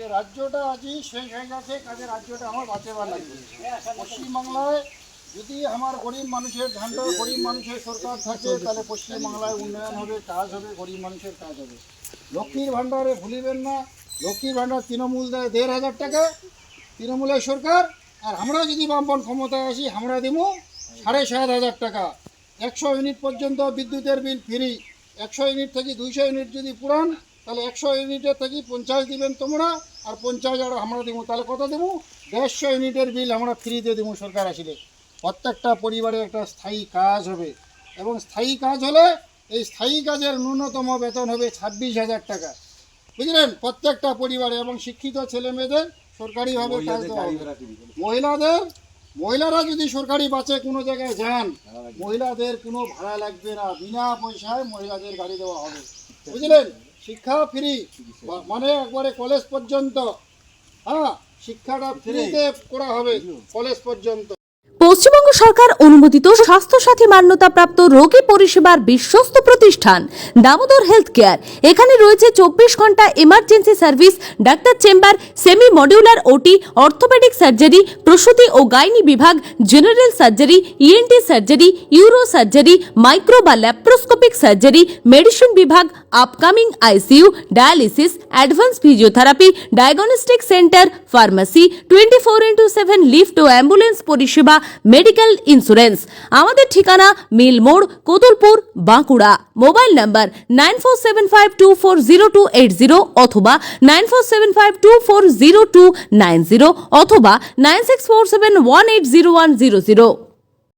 যে রাজ্যটা আজই শেষ হয়ে গেছে, কাজে রাজ্যটা আমার বাঁচাবার লাগবে। পশ্চিমবাংলায় যদি আমার গরিব মানুষের ধানটা গরিব মানুষের সরকার থাকে, তাহলে পশ্চিমবাংলায় উন্নয়ন হবে, কাজ হবে, গরিব মানুষের কাজ হবে। লক্ষ্মীর ভাণ্ডারে ভুলিবেন না, লক্ষ্মীর ভাণ্ডার তৃণমূল দেয় ১,৫০০ টাকা, তৃণমূলের সরকার। আর আমরা যদি বামপন ক্ষমতায় আসি, আমরা দেব ৭,৫০০ টাকা। ১০০ ইউনিট পর্যন্ত বিদ্যুতের বিল ফ্রি। ১০০ ইউনিট থেকে ২০০ ইউনিট যদি পুরান, তাহলে ১০০ ইউনিটের থেকে ৫০ দিবেন তোমরা, আর ৫০ আমরা দেবো। তাহলে কত দেবো? ১৫০ ইউনিটের বিল আমরা ফ্রিতে দেবো সরকার আসলে। প্রত্যেকটা পরিবারে একটা স্থায়ী কাজ হবে, এবং স্থায়ী কাজ হলে এই স্থায়ী কাজের ন্যূনতম বেতন হবে ২৬,০০০ টাকা, বুঝলেন, প্রত্যেকটা পরিবারে। এবং শিক্ষিত ছেলে মেয়েদের সরকারিভাবে কাজ দেওয়া হবে। মহিলারা যদি সরকারি বাসে কোনো জায়গায় যান, মহিলাদের কোনো ভাড়া লাগবে না, বিনা পয়সায় মহিলাদের গাড়ি দেওয়া হবে, বুঝলেন। শিক্ষা ফ্রি, মানে একবারে কলেজ পর্যন্ত, হ্যাঁ, শিক্ষাটা ফ্রিতে করা হবে কলেজ পর্যন্ত। পশ্চিমবঙ্গ সরকার অনুমোদিত স্বাস্থ্যসাথী মান্যতাপ্রাপ্ত রোগী পরিষেবার বিশ্বস্ত প্রতিষ্ঠান দামোদর হেলথ কেয়ার। এখানে রয়েছে ২৪ ঘন্টা emergency service, doctor chamber, semi modular OT, orthopaedic surgery, প্রসূতি ও গাইনি বিভাগ, general surgery, ENT surgery, uro surgery, micro বা ল্যাপ্রোস্কোপিক সার্জারি, মেডিসিন বিভাগ, upcoming ICU, dialysis, advance physiotherapy, diagnostic centre, pharmacy, 24/7 lift ও ambulance পরিষেবা, মেডিকেল ইন্স্যুরেন্স। আমাদের ঠিকানা মিল মোড়, কোতুলপুর, বাঁকুড়া। মোবাইল নাম্বার 9475240280 অথবা 9475240290 অথবা 9647180100।